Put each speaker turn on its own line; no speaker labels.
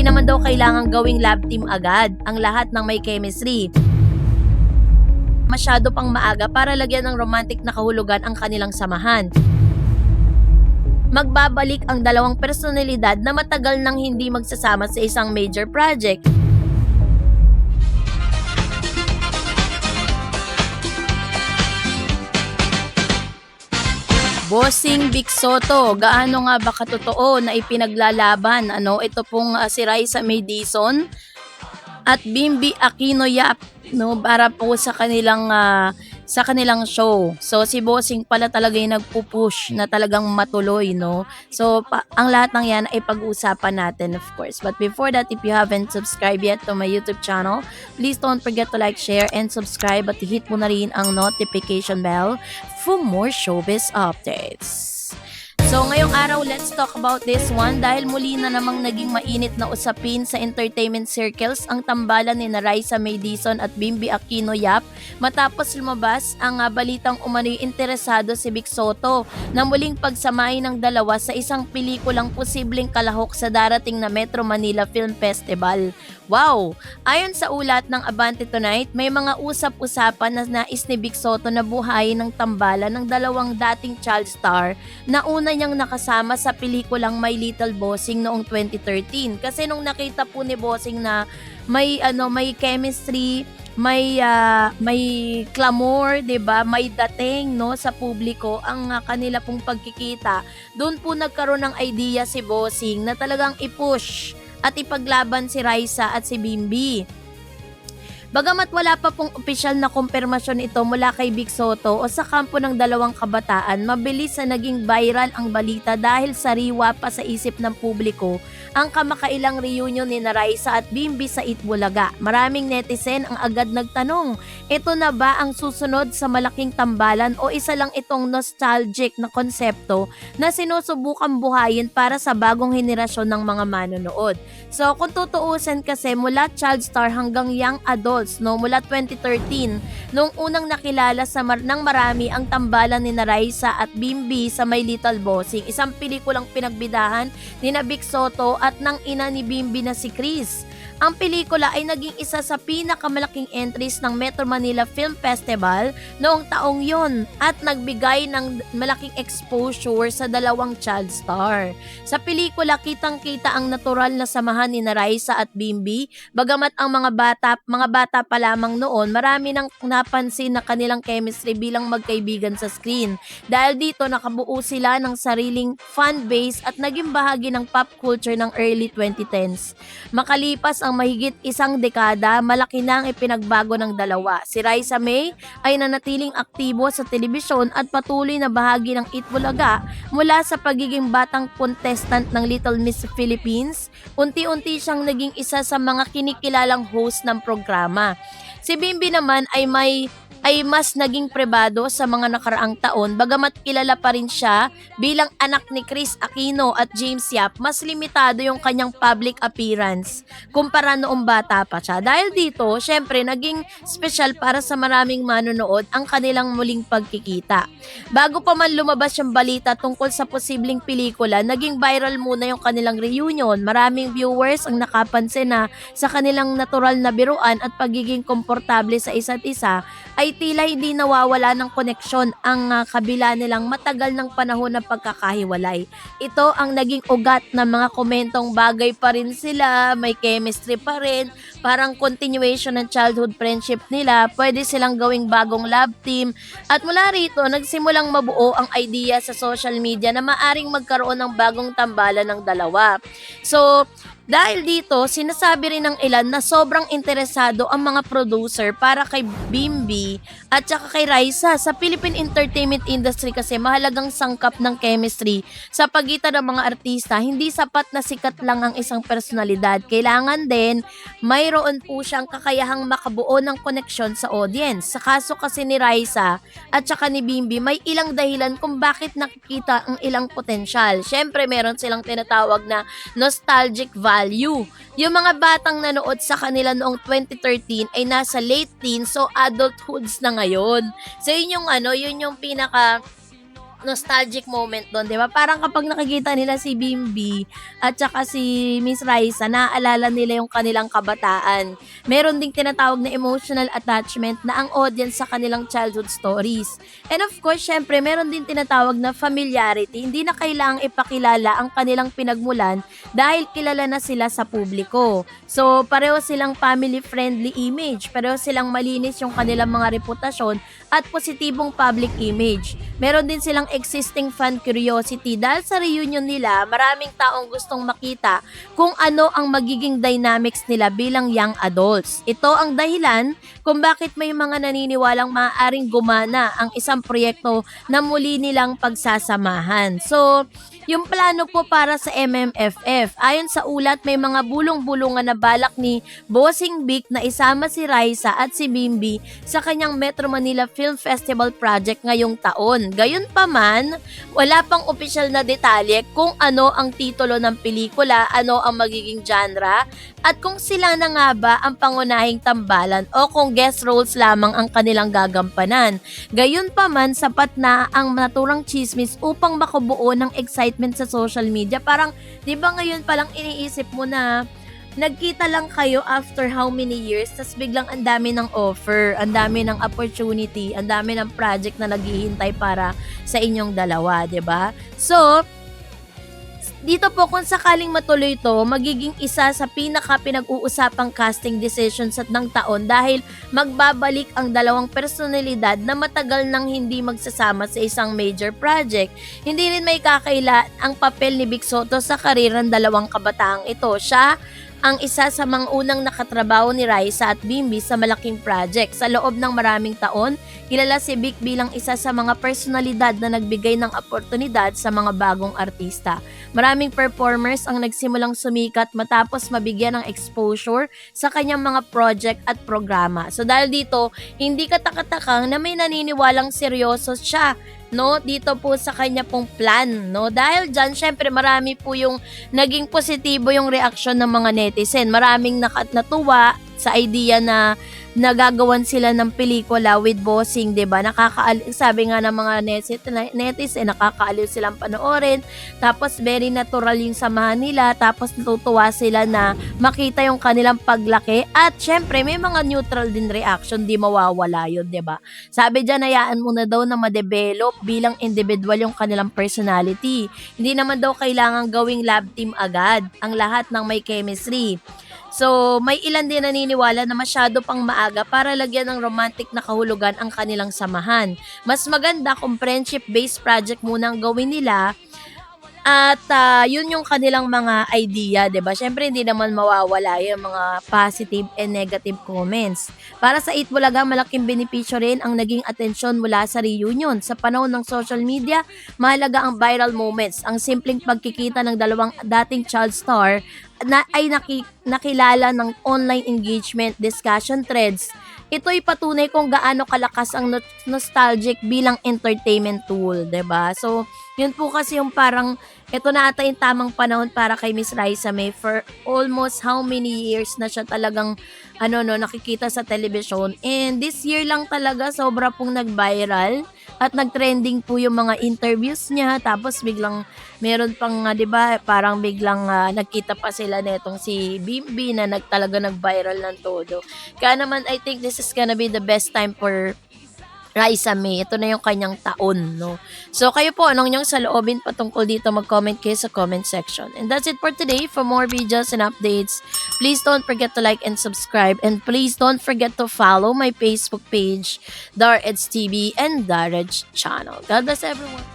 naman daw kailangang gawing lab team agad ang lahat ng may chemistry. Masyado pang maaga para lagyan ng romantic na kahulugan ang kanilang samahan. Magbabalik ang dalawang personalidad na matagal nang hindi magsasama sa isang major project. Bossing Vic Soto, gaano nga ba katotoo na ipinaglalaban ito pong si Raisa May Dizon at Bimbi Aquino Yap para po sa kanilang show. So si Bossing pala talaga yung nagpo-push na talagang matuloy, no. So ang lahat ng 'yan ay pag-uusapan natin, of course. But before that, if you haven't subscribed yet to my YouTube channel, please don't forget to like, share and subscribe at hit mo na rin ang notification bell for more showbiz updates. So ngayong araw, let's talk about this one dahil muli na namang naging mainit na usapin sa entertainment circles ang tambalan ni Raisa May Dizon at Bimbi Aquino Yap matapos lumabas ang balitang umano'y interesado si Vic Soto na muling pagsamahin ng dalawa sa isang pelikulang posibleng kalahok sa darating na Metro Manila Film Festival. Wow! Ayon sa ulat ng Abante Tonight, may mga usap-usapan na nais ni Vic Soto na buhayin ng tambalan ng dalawang dating child star na una niyang nakasama sa pelikulang My Little Bossing noong 2013. Kasi nung nakita po ni Bossing na may chemistry, may clamor, 'di ba? May dating sa publiko ang kanila pong pagkikita. Doon po nagkaroon ng idea si Bossing na talagang i-push at ipaglaban si Raisa at si Bimbi. Bagamat wala pa pong opisyal na kumpirmasyon ito mula kay Vic Soto o sa kampo ng dalawang kabataan, mabilis na naging viral ang balita dahil sariwa pa sa isip ng publiko ang kamakailang reunion ni Raisa at Bimbi sa Itbulaga. Maraming netizen ang agad nagtanong, ito na ba ang susunod sa malaking tambalan o isa lang itong nostalgic na konsepto na sinusubukan buhayin para sa bagong henerasyon ng mga manonood? So kung tutuusin kasi mula child star hanggang young adults, mula 2013, nung unang nakilala ng marami ang tambalan ni Raisa at Bimbi sa My Little Bossing, isang pelikulang pinagbidahan ni Vic Soto at ng ina ni Bimbi na si Chris. Ang pelikula ay naging isa sa pinakamalaking entries ng Metro Manila Film Festival noong taong yon at nagbigay ng malaking exposure sa dalawang child star. Sa pelikula, kitang-kita ang natural na samahan ni Raisa at Bimbi, bagamat ang mga bata pa lamang noon, marami nang napansin na kanilang chemistry bilang magkaibigan sa screen. Dahil dito nakabuo sila ng sariling fan base at naging bahagi ng pop culture ng early 2010s. Makalipas ang mahigit isang dekada, malaki na ang ipinagbago ng dalawa. Si Raisa May ay nanatiling aktibo sa telebisyon at patuloy na bahagi ng Itbulaga mula sa pagiging batang contestant ng Little Miss Philippines. Unti-unti siyang naging isa sa mga kinikilalang host ng programa. Si Bimbi naman ay mas naging pribado sa mga nakaraang taon, bagamat kilala pa rin siya bilang anak ni Chris Aquino at James Yap, mas limitado yung kanyang public appearance kumpara noong bata pa siya. Dahil dito, syempre, naging special para sa maraming manonood ang kanilang muling pagkikita. Bago pa man lumabas yung balita tungkol sa posibleng pelikula, naging viral muna yung kanilang reunion. Maraming viewers ang nakapansin na sa kanilang natural na biruan at pagiging komportable sa isa't isa ay tila hindi nawawala ng koneksyon ang kabila nilang matagal ng panahon ng pagkakahiwalay. Ito ang naging ugat ng mga komentong bagay pa rin sila, may chemistry pa rin, parang continuation ng childhood friendship nila, pwede silang gawing bagong love team. At mula rito, nagsimulang mabuo ang idea sa social media na maaring magkaroon ng bagong tambalan ng dalawa. So, dahil dito, sinasabi rin ng ilan na sobrang interesado ang mga producer para kay Bimbi at saka kay Raisa. Sa Philippine entertainment industry kasi mahalagang sangkap ng chemistry sa pagitan ng mga artista. Hindi sapat na sikat lang ang isang personalidad. Kailangan din mayroon po siyang kakayahang makabuo ng koneksyon sa audience. Sa kaso kasi ni Raisa at saka ni Bimbi, may ilang dahilan kung bakit nakikita ang ilang potensyal. Syempre, meron silang tinatawag na nostalgic value. Yung mga batang nanood sa kanila noong 2013 ay nasa late teens, so adulthoods na ngayon. So yun yung pinaka nostalgic moment do'n, 'di ba? Parang kapag nakikita nila si Bimbi at saka si Miss Raisa, naaalala nila yung kanilang kabataan. Meron ding tinatawag na emotional attachment na ang audience sa kanilang childhood stories. And of course, syempre meron din tinatawag na familiarity. Hindi na kailangang ipakilala ang kanilang pinagmulan dahil kilala na sila sa publiko. So, pareho silang family-friendly image, pareho silang malinis yung kanilang mga reputasyon at positibong public image. Meron din silang existing fan curiosity dahil sa reunion nila, maraming taong gustong makita kung ano ang magiging dynamics nila bilang young adults. Ito ang dahilan kung bakit may mga naniniwalang maaaring gumana ang isang proyekto na muli nilang pagsasamahan. So, yung plano po para sa MMFF, ayon sa ulat may mga bulong-bulungan na balak ni Bossing Vic na isama si Raisa at si Bimbi sa kanyang Metro Manila Film Festival project ngayong taon. Gayunpaman, wala pang opisyal na detalye kung ano ang titulo ng pelikula, ano ang magiging genre, at kung sila na nga ba ang pangunahing tambalan o kung guest roles lamang ang kanilang gagampanan. Gayunpaman, sapat na ang naturang chismis upang makabuo ng excitement sa social media. Parang, di ba ngayon palang iniisip mo na nagkita lang kayo after how many years, tas biglang ang dami ng offer, ang dami ng opportunity, ang dami ng project na naghihintay para sa inyong dalawa, di ba? So, dito po kung sakaling matuloy ito, magiging isa sa pinaka-pinag-uusapang casting decisions at ng taon dahil magbabalik ang dalawang personalidad na matagal nang hindi magsasama sa isang major project. Hindi rin may kakaila ang papel ni Vic Soto sa karera ng dalawang kabataang ito. Siya ang isa sa mga unang nakatrabaho ni Raisa at Bimbi sa malaking project. Sa loob ng maraming taon, kilala si Vic bilang isa sa mga personalidad na nagbigay ng oportunidad sa mga bagong artista. Maraming performers ang nagsimulang sumikat matapos mabigyan ng exposure sa kanyang mga project at programa. So dahil dito, hindi katakatakang na may naniniwalang seryoso siya, no, dito po sa kanya pong plan, no? Dahil dyan, syempre marami po yung naging positibo yung reaksyon ng mga netizen. Maraming natuwa sa idea na nagagawan sila ng pelikula with Bossing, 'di ba? Sabi nga ng mga netizen, nakakaaliw silang panoorin. Tapos very natural yung samahan nila, tapos natutuwa sila na makita yung kanilang paglaki at syempre may mga neutral din reaction, di mawawala 'yun, 'di ba? Sabi diyan, hayaan mo na daw na ma-develop bilang individual yung kanilang personality. Hindi naman daw kailangang gawing lab team agad ang lahat ng may chemistry. So, may ilan din naniniwala na masyado pang maaga para lagyan ng romantic na kahulugan ang kanilang samahan. Mas maganda kung friendship-based project muna ang gawin nila at yun yung kanilang mga idea, 'di ba? Syempre hindi naman mawawala yung mga positive and negative comments. Para sa Eat Bulaga, malaking benepisyo rin ang naging atensyon mula sa reunion. Sa panahon ng social media, mahalaga ang viral moments. Ang simpleng pagkikita ng dalawang dating child star na ay nakilala ng online engagement, discussion threads. Ito'y patunay kung gaano kalakas ang nostalgic bilang entertainment tool, 'di ba? So, yun po kasi yung parang ito na ata yung tamang panahon para kay Miss Raisa May. For almost how many years na siya talagang nakikita sa television. And this year lang talaga sobra pong nag-viral at nag-trending po yung mga interviews niya. Tapos biglang meron pang 'di ba, parang biglang nagkita pa sila netong si Bimbi na talaga nag-viral ng todo. Kaya naman I think this is gonna be the best time for Raisa May. Ito na yung kanyang taon, no? So, kayo po, anong inyong saloobin patungkol dito? Mag-comment kayo sa comment section. And that's it for today. For more videos and updates, please don't forget to like and subscribe. And please don't forget to follow my Facebook page, Dar Eds TV and Darage channel. God bless everyone.